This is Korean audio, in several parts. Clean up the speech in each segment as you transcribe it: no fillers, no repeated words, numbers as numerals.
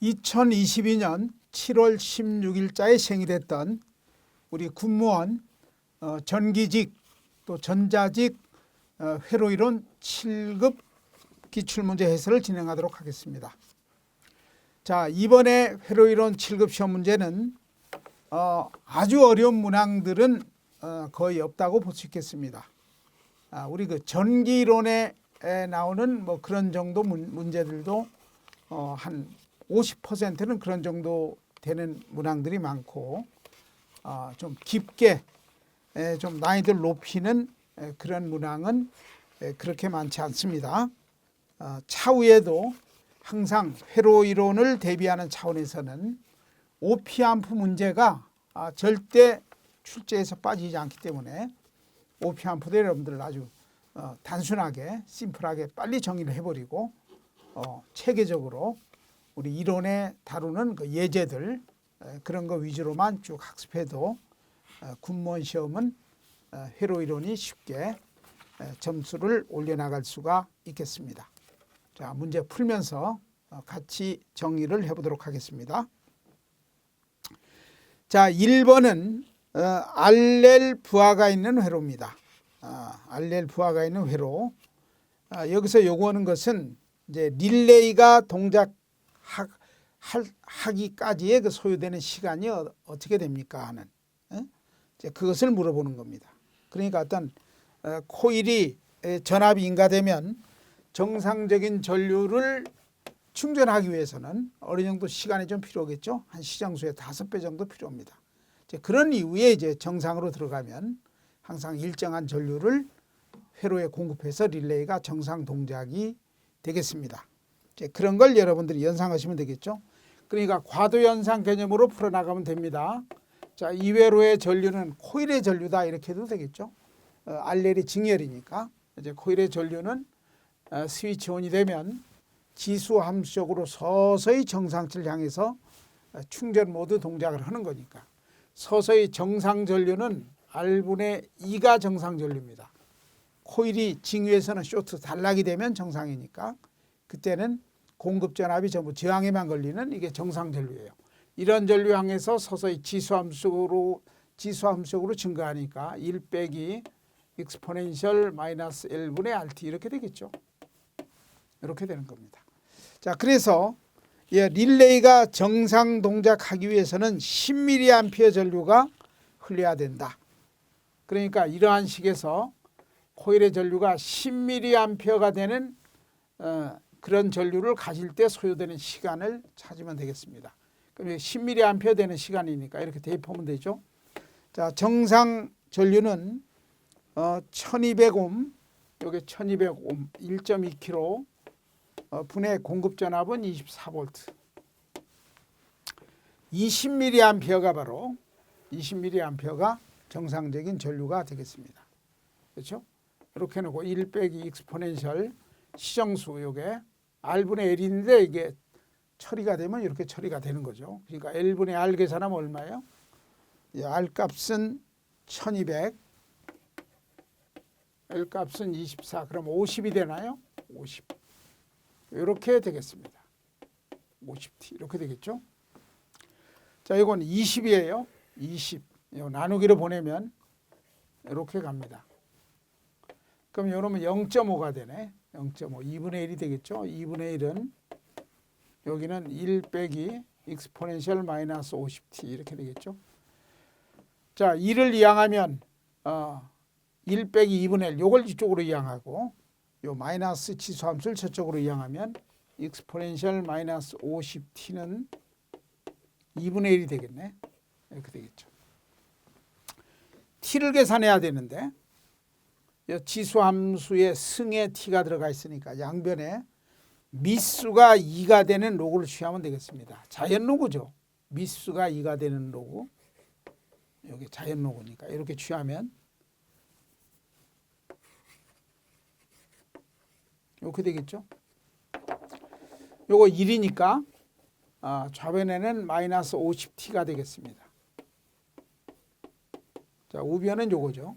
2022년 7월 16일자에 생일했던 우리 군무원 전기직 또 전자직 회로이론 7급 기출문제 해설을 진행하도록 하겠습니다. 자, 이번에 회로이론 7급 시험 문제는 아주 어려운 문항들은 거의 없다고 볼 수 있겠습니다. 우리 그 전기이론에 나오는 뭐 그런 정도 문제들도 한 50%는 그런 정도 되는 문항들이 많고 좀 깊게 좀 난이도를 높이는 그런 문항은 그렇게 많지 않습니다. 차후에도 항상 회로이론을 대비하는 차원에서는 오피암프 문제가 절대 출제에서 빠지지 않기 때문에 오피암프도 여러분들 아주 단순하게 심플하게 빨리 정리를 해버리고 체계적으로 우리 이론에 다루는 그 예제들 그런 거 위주로만 쭉 학습해도 군무원 시험은 회로이론이 쉽게 점수를 올려나갈 수가 있겠습니다. 자, 문제 풀면서 같이 정리를 해보도록 하겠습니다. 자, 1번은 알렐 부하가 있는 회로입니다. 알렐 부하가 있는 회로. 여기서 요구하는 것은 이제 릴레이가 동작하기까지의 그 소요되는 시간이 어떻게 됩니까 하는 이제 그것을 물어보는 겁니다. 그러니까 어떤 코일이 전압이 인가되면 정상적인 전류를 충전하기 위해서는 어느 정도 시간이 좀 필요하겠죠. 한 시정수의 5배 정도 필요합니다. 이제 그런 이후에 이제 정상으로 들어가면 항상 일정한 전류를 회로에 공급해서 릴레이가 정상 동작이 되겠습니다. 이제 그런 걸 여러분들이 연상하시면 되겠죠. 그러니까 과도연상 개념으로 풀어나가면 됩니다. 자, 이 회로의 전류는 코일의 전류다 이렇게 해도 되겠죠. 알렐이 직렬이니까 이제 코일의 전류는 스위치 온이 되면 지수 함수적으로 서서히 정상치를 향해서 충전 모드 동작을 하는 거니까 서서히 정상 전류는 R분의 2가 정상 전류입니다. 코일이 징위에서는 쇼트 단락이 되면 정상이니까 그때는 공급 전압이 전부 저항에만 걸리는 이게 정상 전류예요. 이런 전류 향해서 서서히 지수 함수적으로 증가하니까 1 빼기 익스포넨셜 마이너스 L분의 RT 이렇게 되겠죠. 이렇게 되는 겁니다. 자, 그래서 릴레이가 정상 동작하기 위해서는 10mA 전류가 흘러야 된다. 그러니까 이러한 식에서 코일의 전류가 10mA가 되는 그런 전류를 가질 때 소요되는 시간을 찾으면 되겠습니다. 그럼 10mA 되는 시간이니까 이렇게 대입하면 되죠. 자, 정상 전류는 1200옴, 여기 1200옴, 1.2kg 분의 공급 전압은 24V. 20mA가 바로 20mA가 정상적인 전류가 되겠습니다. 그렇죠? 이렇게 놓고 1 빼기 익스포넨셜 시정수 요게 R분의 L인데 이게 처리가 되면 이렇게 처리가 되는 거죠. 그러니까 L분의 R 계산하면 얼마예요? R 값은 1200, L 값은 24, 그럼 50이 되나요? 50. 이렇게 되겠습니다. 50T 이렇게 되겠죠. 자, 이건 20이에요. 20. 이거 나누기로 보내면 이렇게 갑니다. 그럼 여러분 0.5가 되네. 0.5. 2분의 1이 되겠죠. 2분의 1은 여기는 1 빼기 익스포넨셜 마이너스 50T 이렇게 되겠죠. 자, 2를 이항하면 1 빼기 2분의 1 요걸 이쪽으로 이항하고 요 마이너스 지수함수를 저쪽으로 이항하면 익스포넨셜 마이너스 50t는 2분의 1이 되겠네. 이렇게 되겠죠. t를 계산해야 되는데 지수함수에 승의 t가 들어가 있으니까 양변에 미수가 2가 되는 로그를 취하면 되겠습니다. 자연 로그죠. 미수가 2가 되는 로그. 여기 자연 로그니까 이렇게 취하면 이렇게 되겠죠. 요거 1이니까 좌변에는 마이너스 50t가 되겠습니다. 자, 우변은 요거죠.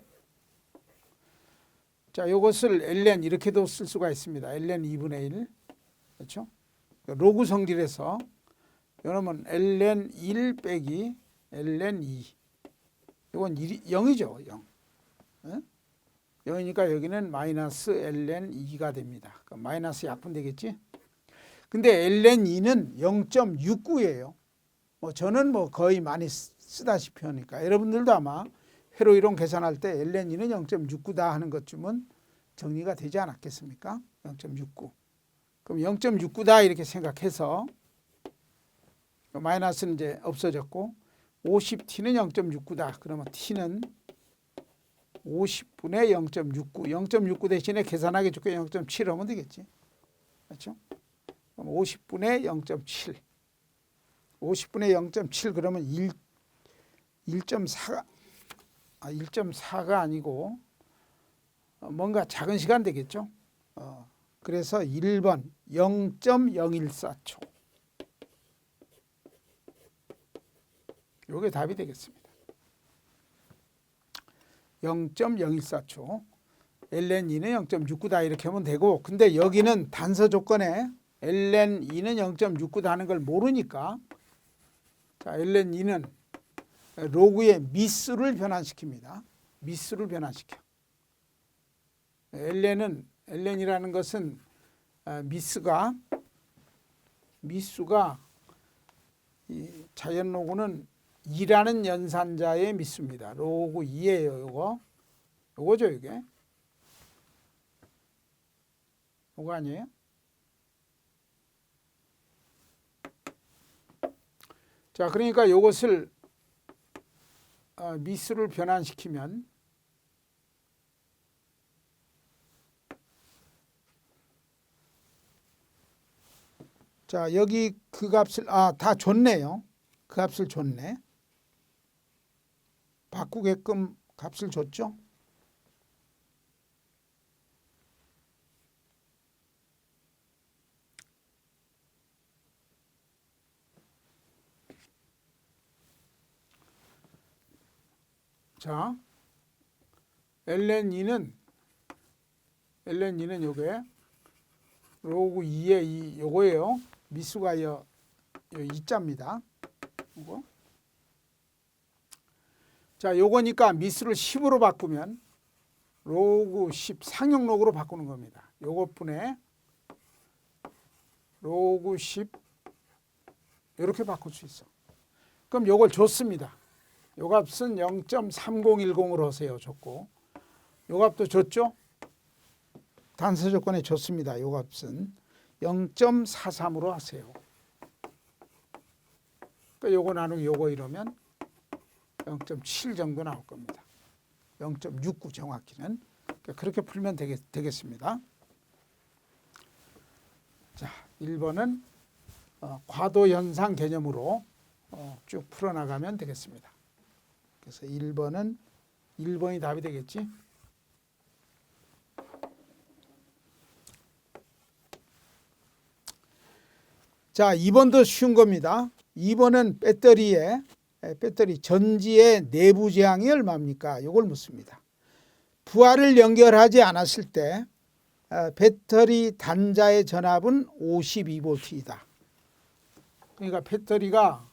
자, 요것을 ln 이렇게도 쓸 수가 있습니다. ln 2분의 1. 그렇죠? 로그 성질에서 이러면 ln 1 빼기 ln 2. 이건 0이죠. 0. 0이니까 여기는 마이너스 ln 2가 됩니다. 그럼 마이너스 약분 되겠지? 근데 ln 2는 0.69예요. 저는 거의 많이 쓰다시피 하니까 여러분들도 아마 회로 이론 계산할 때 ln 2는 0.69다 하는 것쯤은 정리가 되지 않았겠습니까? 0.69. 그럼 0.69다 이렇게 생각해서 마이너스는 이제 없어졌고 50t는 0.69다. 그러면 t는 50분의 0.69. 0.69 대신에 계산하기 좋게 0.7 하면 되겠지. 그렇죠? 그럼 50분의 0.7. 50분의 0.7 그러면 1.4가 1.4가 아니고 뭔가 작은 시간 되겠죠. 그래서 1번 0.014초. 이게 답이 되겠습니다. 0.014초. ln2는 0.69다 이렇게 하면 되고, 근데 여기는 단서 조건에 ln2는 0.69다 하는 걸 모르니까, 자, ln2는 로그의 미수를 변환시킵니다. 미수를 변환시켜. ln이라는 것은 미수가 이 자연 로그는 2라는 연산자의 미수입니다. 로그 2예요. 요거죠, 이게. 요거 아니에요? 자, 그러니까 요것을 미수를 변환시키면 자, 여기 그 값을 다 줬네요. 그 값을 줬네. 바꾸게끔 값을 줬죠. 자, ln2는 요게 로그 2의 2 요거예요. 미수가 요 2자입니다. 요거. 자, 요거니까 미수를 10으로 바꾸면 로그 10 상용 로그로 바꾸는 겁니다. 요것분에 로그 10 이렇게 바꿀 수 있어. 그럼 요걸 줬습니다. 요 값은 0.3010으로 하세요. 줬고. 요 값도 줬죠? 단서 조건에 줬습니다. 요 값은 0.43으로 하세요. 그러니까 요거 나누기 요거 이러면 0.7 정도 나올 겁니다. 0.69 정확히는. 그러니까 그렇게 풀면 되겠습니다. 자, 1번은 과도현상 개념으로 쭉 풀어나가면 되겠습니다. 그래서 1번이 답이 되겠지. 자, 2번도 쉬운 겁니다. 2번은 배터리 전지의 내부 제한이 얼마입니까? 이걸 묻습니다. 부하를 연결하지 않았을 때 배터리 단자의 전압은 52V이다. 그러니까 배터리가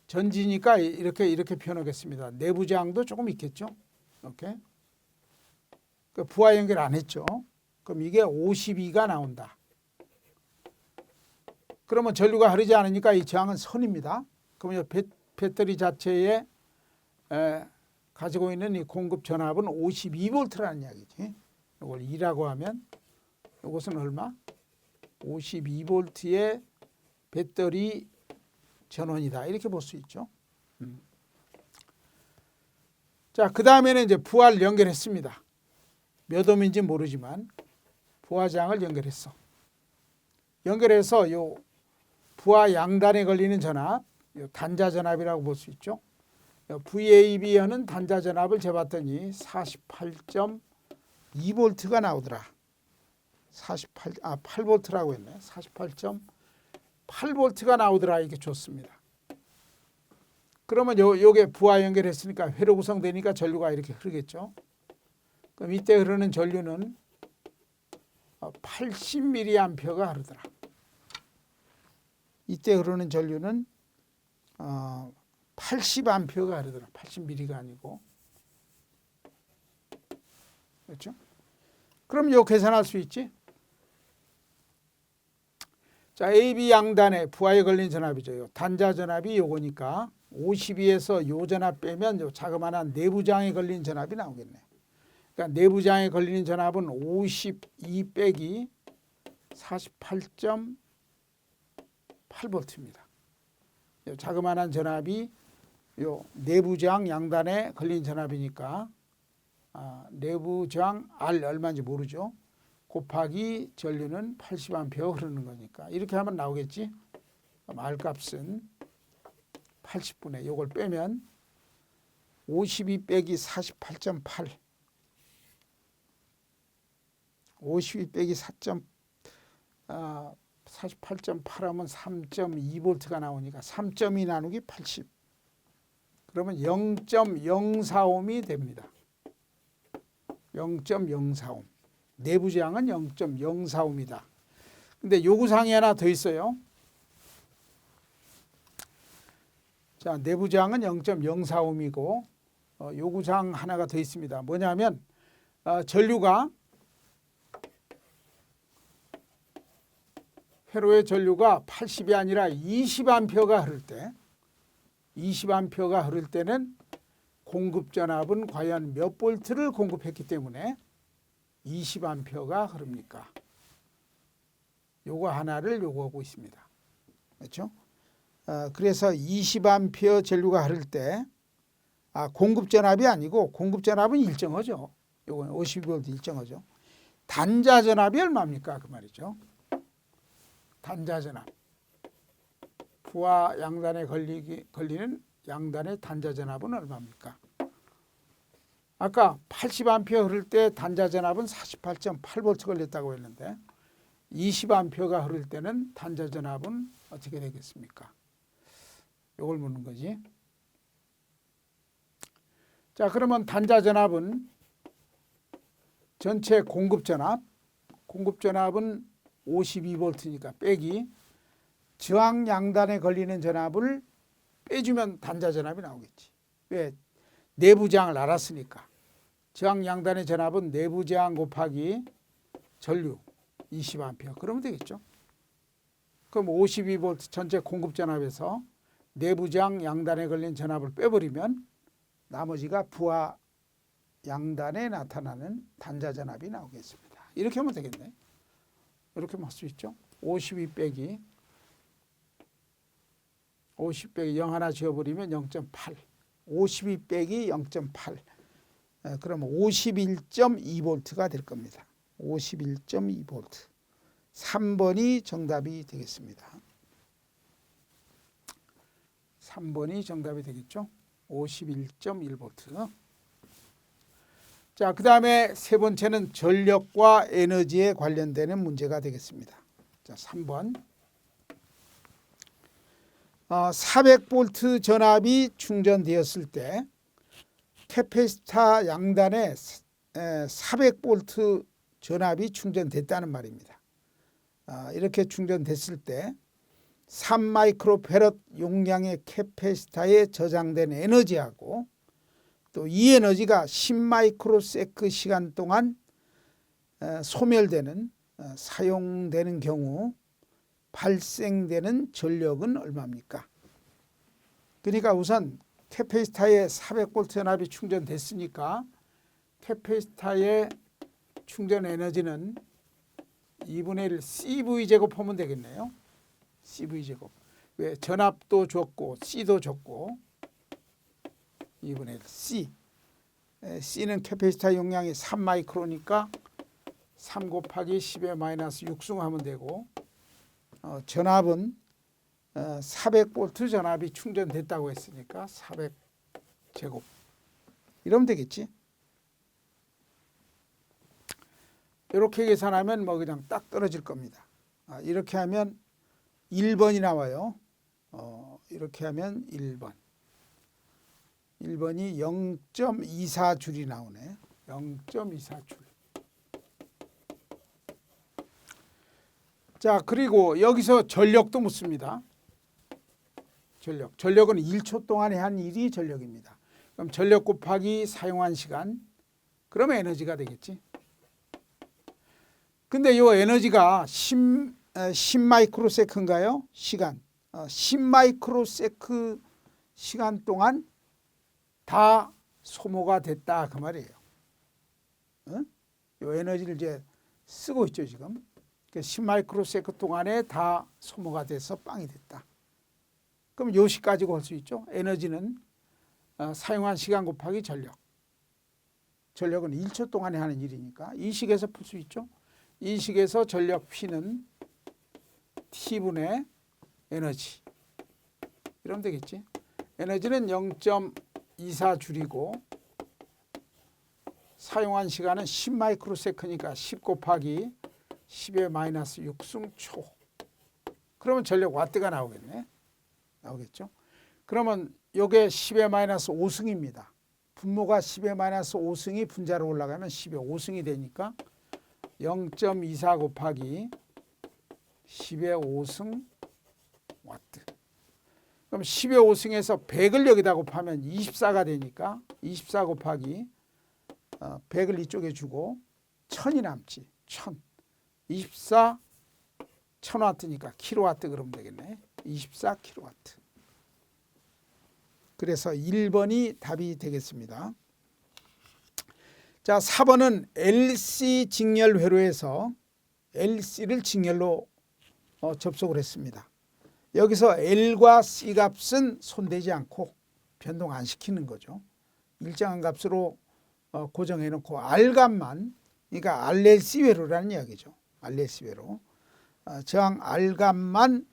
전지니까 이렇게 표현하겠습니다. 내부 제한도 조금 있겠죠. 이렇게. 부하 연결 안 했죠. 그럼 이게 52가 나온다. 그러면 전류가 흐르지 않으니까 이 저항은 선입니다. 그러면 배터리 자체에 가지고 있는 이 공급 전압은 52V라는 이야기지. 이걸 2라고 하면 이것은 얼마? 52V의 배터리 전원이다. 이렇게 볼 수 있죠. 자, 그 다음에는 이제 부하를 연결했습니다. 몇 옴인지 모르지만 부하장을 연결했어. 연결해서 요 부하 양단에 걸리는 전압, 단자 전압이라고 볼 수 있죠. VAB하는 단자 전압을 재봤더니 48.2V가 나오더라. 8V라고 했네. 48.8V가 나오더라. 이게 좋습니다. 그러면 요게 부하 연결했으니까 회로 구성되니까 전류가 이렇게 흐르겠죠. 그럼 이때 흐르는 전류는 80mA가 흐르더라. 이때 흐르는 전류는 80A가 흐르더라. 80ml가 아니고. 그렇죠? 그럼 요 계산할 수 있지? 자, AB 양단에 부하에 걸린 전압이죠. 요 단자 전압이 요거니까 52에서 요 전압 빼면 요 자그마한 내부장에 걸린 전압이 나오겠네. 그러니까 내부장에 걸리는 전압은 52 빼기 48.8V입니다. 요 자그마한 전압이 요 내부장 양단에 걸린 전압이니까 내부장 R 얼마인지 모르죠. 곱하기 전류는 80A 흐르는 거니까 이렇게 하면 나오겠지. R 값은 80분의 요걸 빼면 52 빼기 48.8 52 빼기 48.8 하면 3.2V가 나오니까 3.2 나누기 80 그러면 0.045옴이 됩니다. 0.045옴. 내부저항은 0.045옴이다. 근데 요구사항이 하나 더 있어요. 자, 내부저항은 0.045옴이고 요구사항 하나가 더 있습니다. 뭐냐면 전류가 회로의 전류가 80이 아니라 20A가 흐를 때 20A가 흐를 때는 공급 전압은 과연 몇 볼트를 공급했기 때문에 20A가 흐릅니까? 요거 하나를 요구하고 있습니다. 그렇죠? 그래서 20A 전류가 흐를 때 공급 전압이 아니고 공급 전압은 일정하죠. 요건 52V 일정하죠. 단자 전압이 얼마입니까? 그 말이죠. 단자 전압. 부하 양단에 걸리는 양단의 단자 전압은 얼마입니까? 아까 80A 흐를 때 단자 전압은 48.8V 걸렸다고 했는데 20A가 흐를 때는 단자 전압은 어떻게 되겠습니까? 이걸 묻는 거지. 자, 그러면 단자 전압은 전체 공급 전압은 52V니까 빼기 저항 양단에 걸리는 전압을 빼주면 단자 전압이 나오겠지. 왜? 내부 저항을 알았으니까. 저항 양단의 전압은 내부 저항 곱하기 전류 20A 그러면 되겠죠. 그럼 52V 전체 공급 전압에서 내부 저항 양단에 걸린 전압을 빼버리면 나머지가 부하 양단에 나타나는 단자 전압이 나오겠습니다. 이렇게 하면 되겠네. 이렇게 할 수 있죠. 52 빼기 0 하나 지워버리면 0.8 52 빼기 0.8 그러면 51.2V가 될 겁니다. 51.2V 3번이 정답이 되겠습니다. 3번이 정답이 되겠죠. 51.1V. 자, 그 다음에 세 번째는 전력과 에너지에 관련되는 문제가 되겠습니다. 자, 3번. 400V 전압이 충전되었을 때 캐패시터 양단에 400V 전압이 충전됐다는 말입니다. 이렇게 충전됐을 때 3마이크로페럿 용량의 캐패시터에 저장된 에너지하고 또 이 에너지가 10마이크로세크 시간 동안 소멸되는 사용되는 경우 발생되는 전력은 얼마입니까? 그러니까 우선 캐패시터에 400V 전압이 충전됐으니까 캐패시터의 충전 에너지는 2분의 1 CV제곱 하면 되겠네요. CV제곱. 왜? 전압도 줬고 C도 줬고 2분의 1 C. C는 캐패시터 용량이 3마이크로니까 3 곱하기 10의 마이너스 6승 하면 되고 전압은 400V 전압이 충전됐다고 했으니까 400제곱 이러면 되겠지. 이렇게 계산하면 뭐 그냥 딱 떨어질 겁니다. 이렇게 하면 1번이 나와요. 이렇게 하면 1번. 1번이 0.24줄이 나오네. 0.24줄. 자, 그리고 여기서 전력도 묻습니다. 전력. 전력은 1초 동안에 한 일이 전력입니다. 그럼 전력 곱하기 사용한 시간, 그러면 에너지가 되겠지. 근데 이 에너지가 10 마이크로세컨인가요? 시간. 10 마이크로세컨 시간 동안 다 소모가 됐다 그 말이에요. 이 에너지를 이제 쓰고 있죠 지금. 10 마이크로세컨 동안에 다 소모가 돼서 빵이 됐다. 그럼 요 식 가지고 할 수 있죠. 에너지는 사용한 시간 곱하기 전력. 전력은 1초 동안에 하는 일이니까 이 식에서 풀 수 있죠. 이 식에서 전력 P는 T분의 에너지. 이러면 되겠지. 에너지는 0.24 줄이고 사용한 시간은 10 마이크로세컨이니까 10 곱하기 10의 마이너스 6승 그러면 전력 와트가 나오겠네. 나오겠죠. 그러면 요게 10의 마이너스 5승입니다. 분모가 10의 마이너스 5승이 분자로 올라가면 10의 5승이 되니까 0.24 곱하기 10의 5승 와트. 그럼 10의 5승에서 100을 여기다 곱하면 24가 되니까 24 곱하기 100을 이쪽에 주고 1000이 남지. 1000. 24 1000와트니까 킬로와트 그러면 되겠네. 24 킬로와트. 그래서 1번이 답이 되겠습니다. 자, 4번은 LC 직렬 회로에서 LC를 직렬로 접속을 했습니다. 여기서 L과 C 값은 손대지 않고 변동 안 시키는 거죠. 일정한 값으로 고정해 놓고 R 값만, 그러니까 RLC 회로라는 이야기죠. RLC 회로. 저항 R 값만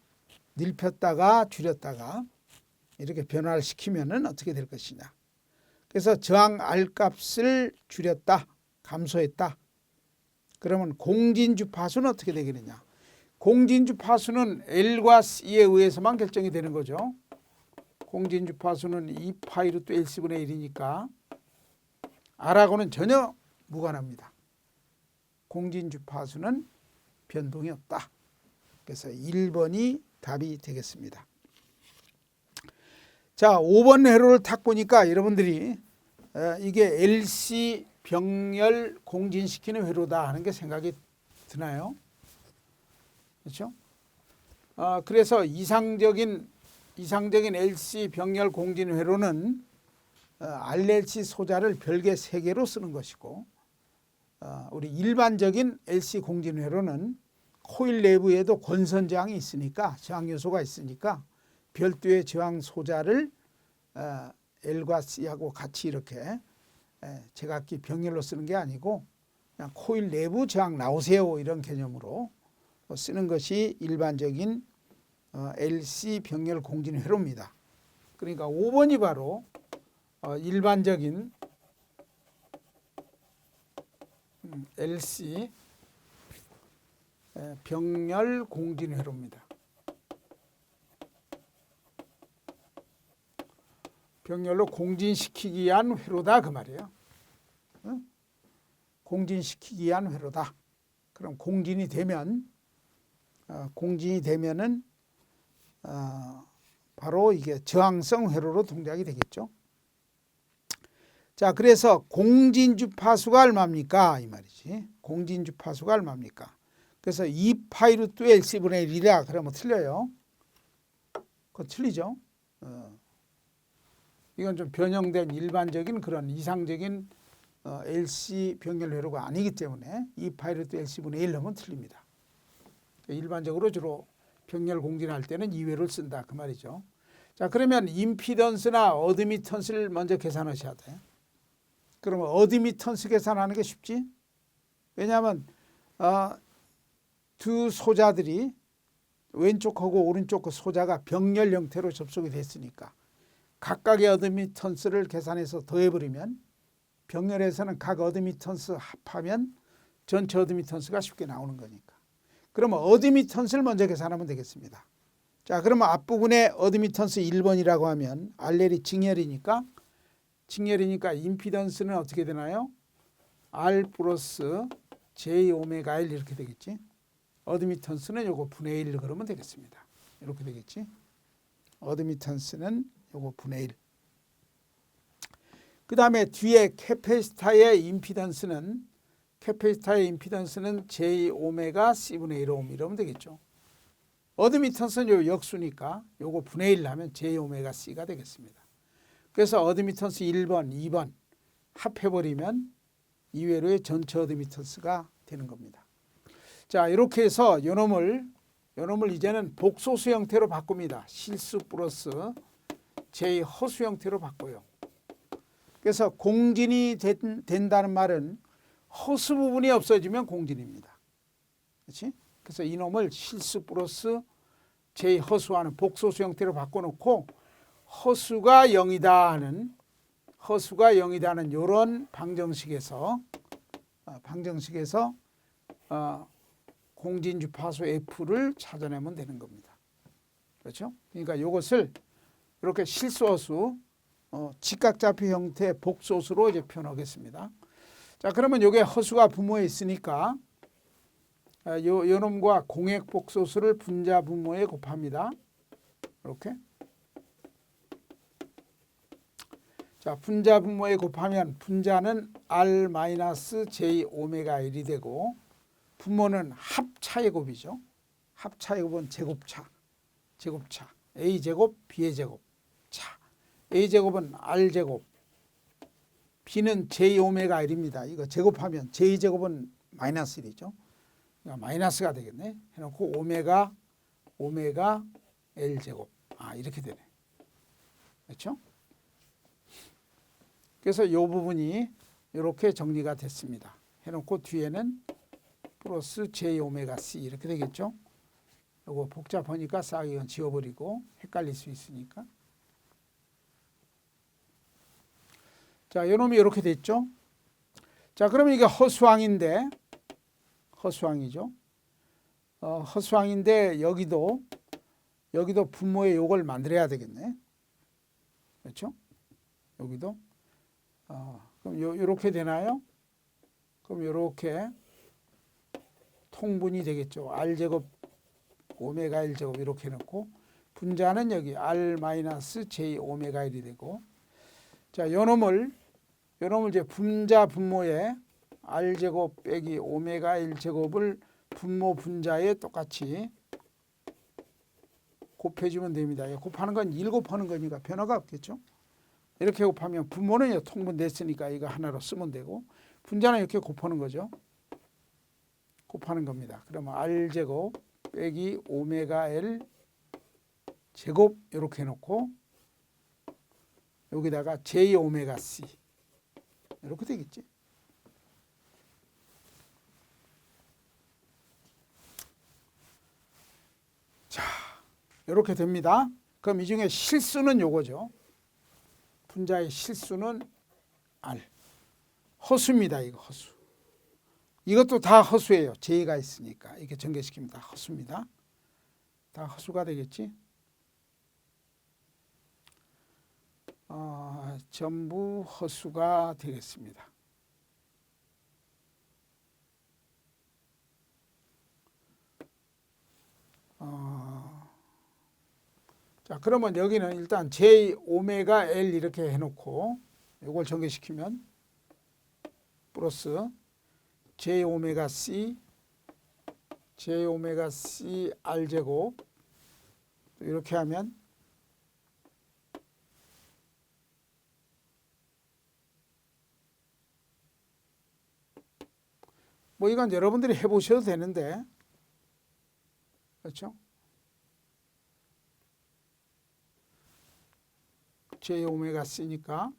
넓혔다가 줄였다가 이렇게 변화를 시키면은 어떻게 될 것이냐. 그래서 저항 R 값을 줄였다, 감소했다. 그러면 공진주 파수는 어떻게 되겠느냐. 공진주 파수는 L과 C에 의해서만 결정이 되는 거죠. 공진주 파수는 2파이 루트 LC분의 1이니까 R하고는 전혀 무관합니다. 공진주 파수는 변동이 없다. 그래서 1번이 답이 되겠습니다. 자, 5번 회로를 딱 보니까 여러분들이 이게 LC 병렬 공진시키는 회로다 하는 게 생각이 드나요? 그렇죠? 그래서 이상적인 LC 병렬 공진 회로는 RLC 소자를 별개 3개로 쓰는 것이고, 우리 일반적인 LC 공진 회로는 코일 내부에도 권선 저항이 있으니까, 저항 요소가 있으니까 별도의 저항 소자를 L과 C하고 같이 이렇게 제각기 병렬로 쓰는 게 아니고 그냥 코일 내부 저항 나오세요 이런 개념으로 쓰는 것이 일반적인 LC 병렬 공진 회로입니다. 그러니까 5번이 바로 일반적인 LC 병렬 공진 회로입니다. 병렬로 공진시키기 위한 회로다 그 말이에요. 공진시키기 위한 회로다. 그럼 공진이 되면은 바로 이게 저항성 회로로 동작이 되겠죠. 자, 그래서 공진주 파수가 얼마입니까? 이 말이지. 공진주 파수가 얼마입니까? 그래서 2파이 루트 LC분의 1이라 그러면 틀려요. 그거 틀리죠. 이건 좀 변형된 일반적인 그런 이상적인 LC 병렬 회로가 아니기 때문에 2파이 루트 LC분의 1 하면 틀립니다. 일반적으로 주로 병렬 공진할 때는 이 회로를 쓴다 그 말이죠. 자, 그러면 임피던스나 어드미턴스를 먼저 계산하셔야 돼. 그러면 어드미턴스 계산하는 게 쉽지? 왜냐하면 두 소자들이 왼쪽하고 오른쪽 그 소자가 병렬 형태로 접속이 됐으니까 각각의 어드미턴스를 계산해서 더해버리면 병렬에서는 각 어드미턴스 합하면 전체 어드미턴스가 쉽게 나오는 거니까. 그러면 어드미턴스를 먼저 계산하면 되겠습니다. 자, 그러면 앞부분에 어드미턴스 1번이라고 하면 RL이 직렬이니까 임피던스는 어떻게 되나요? R 플러스 J 오메가 L 이렇게 되겠지. 어드미턴스는 요거 분의 1 그러면 되겠습니다. 이렇게 되겠지. 어드미턴스는 요거 분의 1. 그 다음에 뒤에 캐패시터의 임피던스는 J 오메가 C분의 1옴 이러면 되겠죠. 어드미턴스는 요 역수니까 요거 분의 1 하면 J 오메가 C가 되겠습니다. 그래서 어드미턴스 1번, 2번 합해버리면 이외로의 전체 어드미턴스가 되는 겁니다. 자, 이렇게 해서 요놈을 이제는 복소수 형태로 바꿉니다. 실수 플러스 J 허수 형태로 바꿔요. 그래서 공진이 된다는 말은 허수 부분이 없어지면 공진입니다. 그렇지? 그래서 이놈을 실수 플러스 J 허수하는 복소수 형태로 바꿔놓고 허수가 0이다 하는 이런 방정식에서 공진 주파수 F를 찾아내면 되는 겁니다. 그렇죠? 그러니까 이것을 이렇게 실수허수 직각좌표 형태 복소수로 이제 표현하겠습니다. 자, 그러면 이게 허수가 분모에 있으니까 요 놈과 공액 복소수를 분자 분모에 곱합니다. 이렇게. 자, 분자 분모에 곱하면 분자는 R-J 오메가 L이 되고 분모는 합차의 곱이죠. 합차의 곱은 제곱차. A제곱, B의 제곱. 차. A제곱은 R제곱. B는 J 오메가 L입니다. 이거 제곱하면 J제곱은 마이너스 1이죠. 그러니까 마이너스가 되겠네. 해놓고 오메가 L제곱. 이렇게 되네. 그렇죠? 그래서 이 부분이 이렇게 정리가 됐습니다. 해놓고 뒤에는 플러스 J 오메가 C 이렇게 되겠죠. 이거 복잡하니까 싹 이건 지워버리고 헷갈릴 수 있으니까. 자, 이놈이 이렇게 됐죠. 자, 그러면 이게 허수왕이죠. 허수왕인데 여기도 분모에 요걸 만들어야 되겠네. 그렇죠? 여기도. 그럼 요렇게 되나요? 그럼 요렇게 통분이 되겠죠. R제곱 오메가 1제곱 이렇게 해놓고 분자는 여기 R-J 오메가 1이 되고 자, 요놈을 이제 분자 분모에 R제곱 빼기 오메가 1제곱을 분모 분자에 똑같이 곱해주면 됩니다. 곱하는 건 1 곱하는 거니까 변화가 없겠죠. 이렇게 곱하면 분모는 통분됐으니까 이거 하나로 쓰면 되고 분자는 이렇게 곱하는 거죠. 곱하는 겁니다. 그러면 R제곱 빼기 오메가 L 제곱 이렇게 해놓고 여기다가 J 오메가 C 이렇게 되겠지. 자, 이렇게 됩니다. 그럼 이 중에 실수는 요거죠. 분자의 실수는 R. 허수입니다. 이거 허수. 이것도 다 허수예요. J가 있으니까. 이렇게 전개시키면 다 허수입니다. 다 허수가 되겠지. 전부 허수가 되겠습니다. 자, 그러면 여기는 일단 J 오메가 L 이렇게 해놓고 이걸 전개시키면 플러스 J 오메가 C R 제곱 이렇게 하면 뭐 이건 여러분들이 해보셔도 되는데 그렇죠? J 오메가 C니까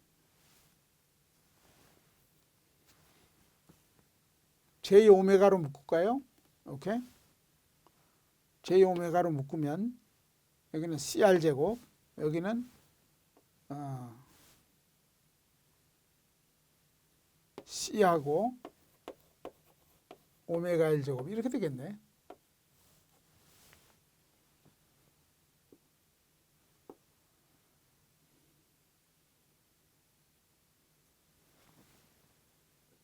J 오메가로 묶을까요? 오케이. J 오메가로 묶으면 여기는 CR 제곱, 여기는 C하고 오메가 1 제곱 이렇게 되겠네.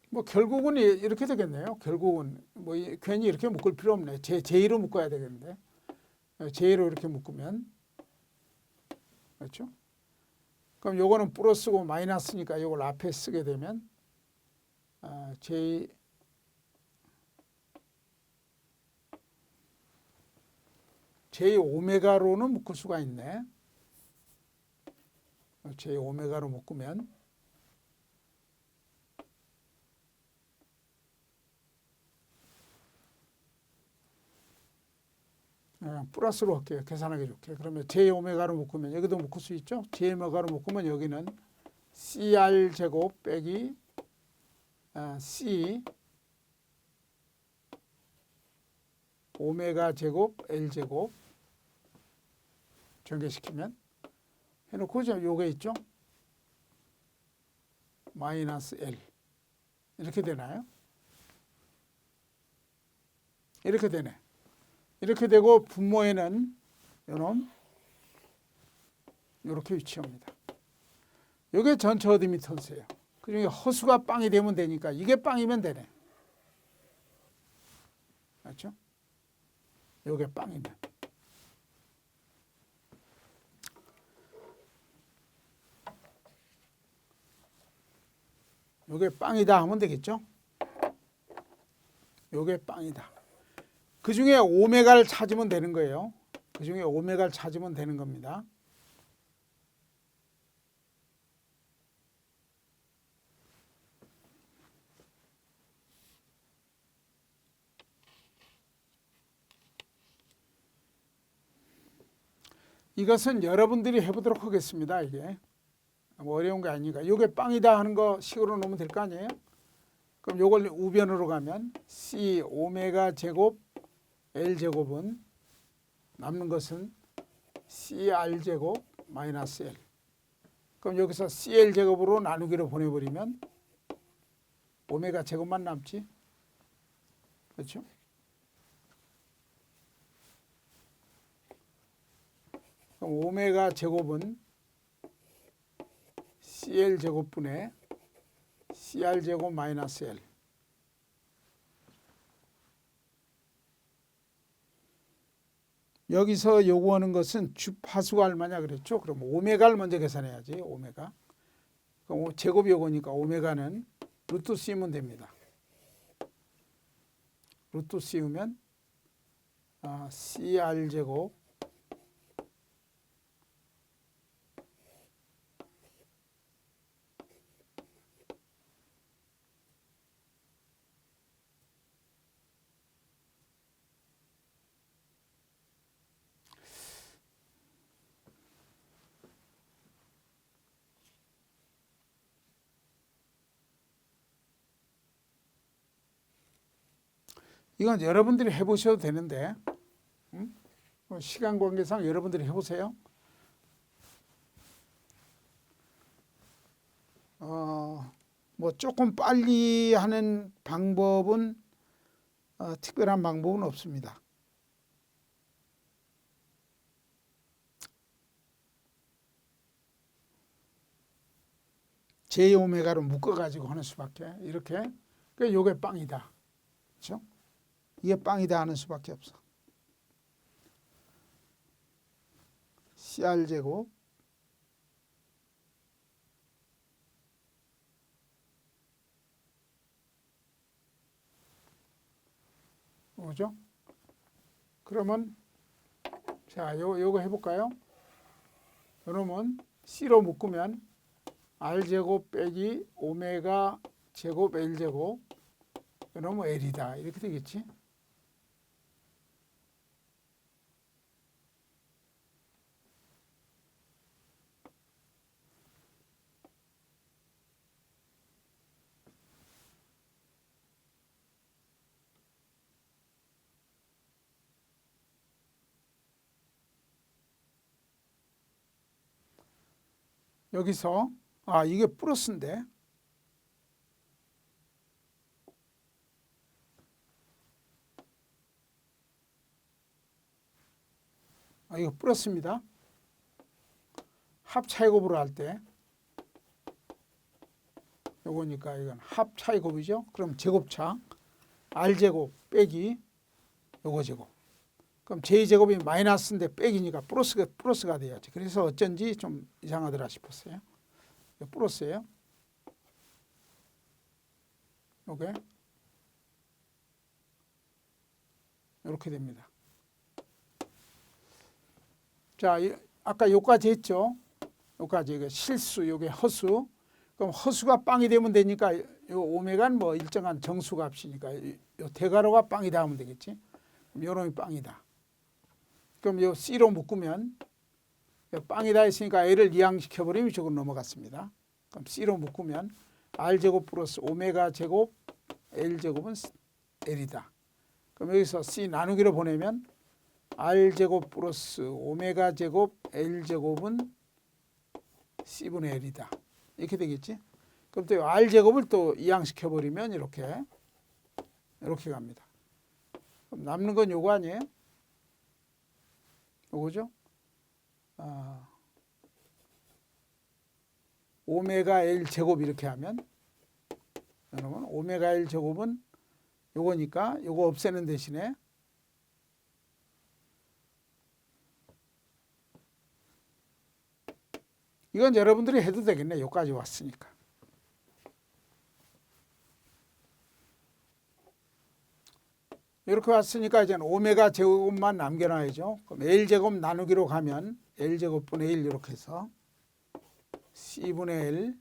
뭐 결국은 이렇게 되겠네요. 결국은 뭐 괜히 이렇게 묶을 필요 없네. J로 묶어야 되겠는데 J로 이렇게 묶으면 그렇죠? 그럼 요거는 플러스고 마이너스니까 요걸 앞에 쓰게 되면 J 오메가로는 묶을 수가 있네. J 오메가로 묶으면 플러스로 할게요. 계산하기 좋게. 그러면 J 오메가로 묶으면 여기도 묶을 수 있죠. J 오메가로 묶으면 여기는 CR 제곱 빼기 C 오메가 제곱 L 제곱 전개시키면 해놓고 요게 있죠. 마이너스 L 이렇게 되나요? 이렇게 되네. 이렇게 되고 분모에는 요놈 이렇게 위치합니다. 이게 전체 어드미턴스예요. 그중에 허수가 빵이 되면 되니까 이게 빵이면 되네. 맞죠? 이게 빵이면. 이게 빵이다 하면 되겠죠? 이게 빵이다. 그 중에 오메가를 찾으면 되는 거예요. 그 중에 오메가를 찾으면 되는 겁니다. 이것은 여러분들이 해보도록 하겠습니다. 이게 뭐 어려운 게 아니니까. 이게 빵이다 하는 거 식으로 놓으면 될 거 아니에요? 그럼 이걸 우변으로 가면 C 오메가 제곱 L 제곱은 남는 것은 CR 제곱 마이너스 L. 그럼 여기서 CL 제곱으로 나누기로 보내버리면 오메가 제곱만 남지. 그렇죠? 그럼 오메가 제곱은 CL 제곱분의 CR 제곱 마이너스 L. 여기서 요구하는 것은 주파수가 얼마냐 그랬죠? 그럼 오메가를 먼저 계산해야지. 오메가. 그럼 제곱이 요거니까 오메가는 루트 씌우면 됩니다. 루트 씌우면 CR 제곱 이건 여러분들이 해보셔도 되는데 시간 관계상 여러분들이 해보세요. 뭐 조금 빨리 하는 방법은 특별한 방법은 없습니다. J 오메가로 묶어가지고 하는 수밖에 이렇게 그러니까 요게 빵이다. 그렇죠? 이게 빵이다 하는 수밖에 없어. CR 제곱 뭐죠? 그러면 자, 요거 해볼까요? 그러면 C로 묶으면 R 제곱 빼기 오메가 제곱 L 제곱 그러면 L이다 이렇게 되겠지? 여기서 이게 플러스인데 이거 플러스입니다. 합차이곱으로 할 때 요거니까 이건 합차이곱이죠. 그럼 제곱차 R제곱 빼기 요거 제곱 그럼 j 제곱이 마이너스인데 빼기니까 플러스가 돼야지. 그래서 어쩐지 좀 이상하더라 싶었어요. 플러스예요. 요게 이렇게 됩니다. 자, 아까 요까지 했죠. 요까지 이거 실수, 요게 허수. 그럼 허수가 빵이 되면 되니까 요 오메가는 뭐 일정한 정수 값이니까 요 대괄호가 빵이다 하면 되겠지. 그럼 요놈이 빵이다. 그럼 요 C로 묶으면 빵이다 했으니까 L을 이항시켜 버리면 저건 넘어갔습니다. 그럼 C로 묶으면 R제곱 플러스 오메가 제곱 L제곱은 L이다. 그럼 여기서 C 나누기로 보내면 R제곱 플러스 오메가 제곱 L제곱은 C분의 L이다. 이렇게 되겠지. 그럼 또 R제곱을 또 이항시켜 버리면 이렇게 갑니다. 그럼 남는 건 요거 아니에요? 요거죠? 오메가 L 제곱 이렇게 하면 여러분 오메가 L 제곱은 요거니까 요거 없애는 대신에 이건 여러분들이 해도 되겠네. 여기까지 왔으니까. 이렇게 왔으니까 이제는 오메가 제곱만 남겨놔야죠. 그럼 L제곱 나누기로 가면 L제곱분의 1 이렇게 해서 C분의 L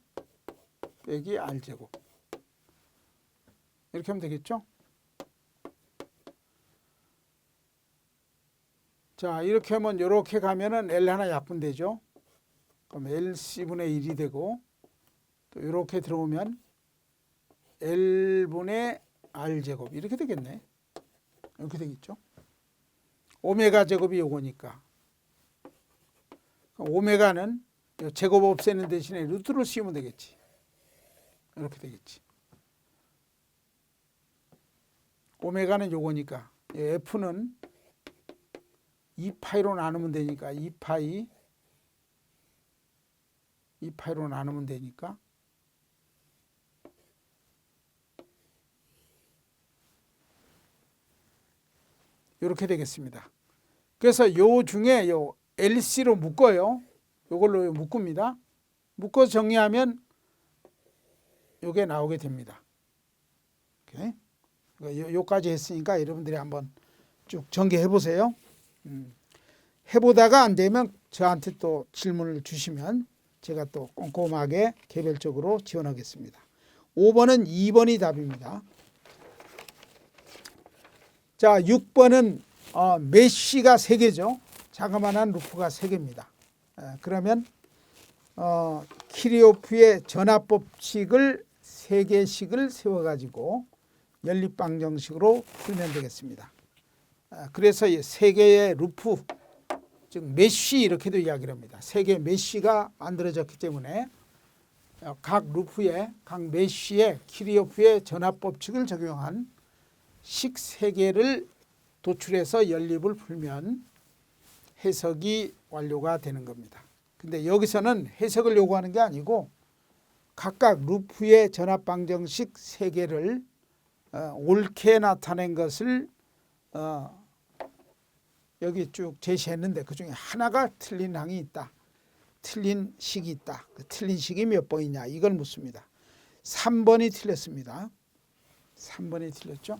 빼기 R제곱 이렇게 하면 되겠죠. 자, 이렇게 하면 이렇게 가면은 L 하나 약분되죠. 그럼 LC분의 1이 되고 또 이렇게 들어오면 L분의 R제곱 이렇게 되겠네. 이렇게 되겠죠. 오메가 제곱이 요거니까 오메가는 제곱 없애는 대신에 루트를 씌우면 되겠지. 이렇게 되겠지. 오메가는 요거니까 F는 2파이로 나누면 되니까 2파이로 나누면 되니까 이렇게 되겠습니다. 그래서 요 중에 요 LC로 묶어요. 요걸로 묶습니다. 묶어서 정리하면 요게 나오게 됩니다. 오케이? 요까지 했으니까 여러분들이 한번 쭉 전개해 보세요. 해보다가 안 되면 저한테 또 질문을 주시면 제가 또 꼼꼼하게 개별적으로 지원하겠습니다. 5번은 2번이 답입니다. 자, 6번은 메쉬가 3개죠. 자그마한 루프가 3개입니다. 그러면 키리오프의 전압법칙을 3개씩을 세워가지고 연립방정식으로 풀면 되겠습니다. 그래서 이 3개의 루프, 즉 메쉬 이렇게도 이야기를 합니다. 3개의 메쉬가 만들어졌기 때문에 각 루프에, 각 메쉬에 키리오프의 전압법칙을 적용한 식 3개를 도출해서 연립을 풀면 해석이 완료가 되는 겁니다. 근데 여기서는 해석을 요구하는 게 아니고 각각 루프의 전압방정식 3개를 옳게 나타낸 것을 여기 쭉 제시했는데 그중에 하나가 틀린 항이 있다. 틀린 식이 있다. 그 틀린 식이 몇 번이냐 이걸 묻습니다. 3번이 틀렸습니다. 3번이 틀렸죠.